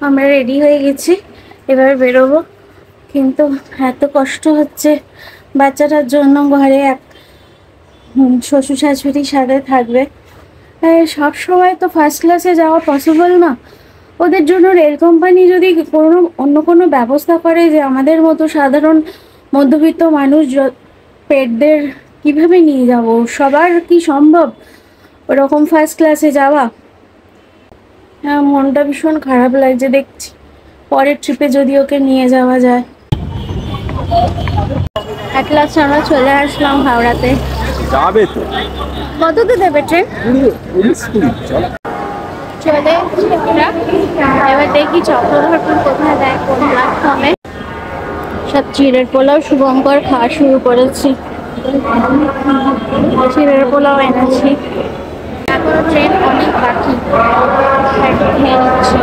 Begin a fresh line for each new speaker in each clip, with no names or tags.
আমরা রেডি হয়ে গেছি, এবার বেরোবো। কিন্তু এত কষ্ট হচ্ছে বাচ্চাটার জন্য। ঘরে এক শ্বশুর শাশুড়ি সাথে থাকবে, সব সময় তো ফার্স্ট ক্লাসে যাওয়া পসিবল না। ওদের জন্য রেল কোম্পানি যদি অন্য কোনো ব্যবস্থা করে, যে আমাদের মতো সাধারণ মধ্যবিত্ত মানুষ পেটদের কিভাবে নিয়ে যাব, সবার কি সম্ভব ওরকম ফার্স্ট ক্লাসে যাওয়া? হ্যাঁ, মনটা ভীষণ খারাপ লাগছে। দেখছি পরের ট্রিপে যদি ওকে নিয়ে যাওয়া যায়। অ্যাট লাস্ট আমরা চলে আসলাম হাওড়াতে।
যাবে তো
কততে দেবে ট্রেন? চলে এবার দেখি চক্রধরপুর কোথায় দেয়, কোন প্ল্যাটফর্মে। সব চিড়ের পোলাও শুভঙ্কর খাওয়া শুরু করেছি। চিড়ের পোলাও এনেছি। এখনো ট্রেন অনেক বাকি, খেয়ে নিচ্ছি।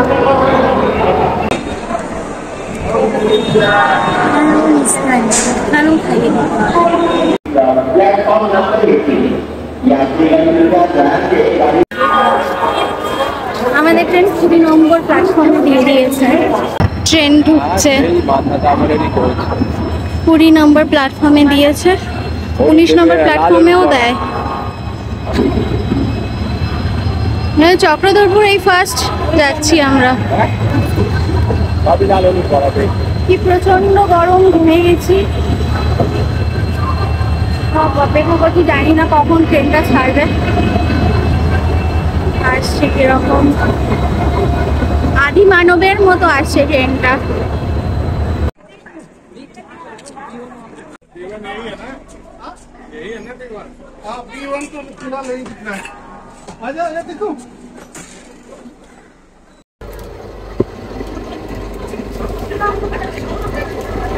আমাদের ট্রেন 20 নম্বর প্ল্যাটফর্মে দিয়ে দিয়েছে। ট্রেন ঢুকছে, 20 নম্বর প্ল্যাটফর্মে দিয়েছে, 19 নম্বর প্ল্যাটফর্মেও দেয়। চক্রধরপুর এই ফার্স্ট যাচ্ছি আমরা। কি প্রচন্ড গরম, ঘুমিয়ে গেছি। অপেক্ষা করছি, জানি না কখন ট্রেনটা ছাড়বে। আসছে কিরকম আদি মানবের মতো আসছে ট্রেনটা।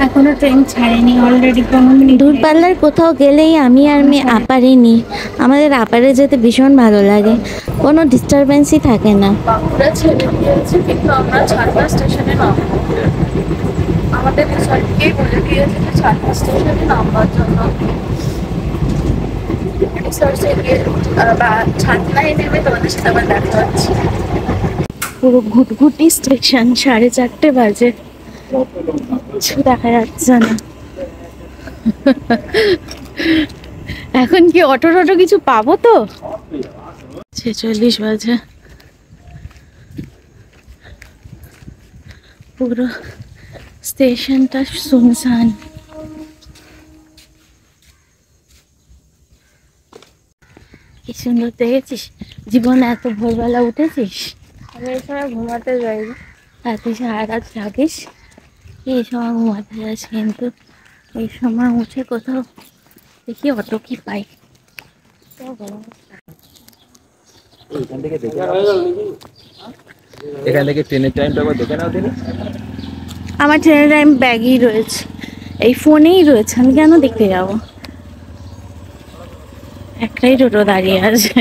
এখনো ট্রেন ছাড়েনি, অলরেডি 15 মিনিট।
দূরপাল্লার কোথাও গেলেই আমি আর মেয়ে আপারে নিই। আমাদের আপারে যেতে ভীষণ ভালো লাগে, কোনো ডিস্টারবেন্সই থাকে না।
বাঁকুড়া ছেড়ে দিয়েছে, কিন্তু আমরা ছাড়পা স্টেশনে নামবো। আমাদের রিসর্টকেই বলে দিয়েছে যে ছাড়পা স্টেশনে নামবার জন্য। রিসর্টে গিয়ে ছাড়নায় নেমে তোমাদের সাথে আবার দেখা হচ্ছে। পুরো ঘুটঘুটি স্টেশন, 4:30 বাজে, কিছু দেখা যাচ্ছে না। এখন কি অটো টটো কিছু পাবো তো? 46 বাজে, পুরো স্টেশনটা শুনশান। কি সুন্দর দেখেছিস? জীবনে এত ভোরবেলা উঠেছিস? আমি এই সময় ঘুমাতে যাই। তুই সারা রাত থাকিস, এই সময় ঘুমাতে যাস, কিন্তু এই সময় উঠে কোথাও দেখি অটো কি পাই।
এখান থেকে ট্রেনের টাইমটা একবার দেখে নাও দিদি।
আমার ট্রেনের টাইম ব্যাগই রয়েছে, এই ফোনেই রয়েছে, আমি কেন দেখতে যাবো? একটাই টোটো দাঁড়িয়ে আছে।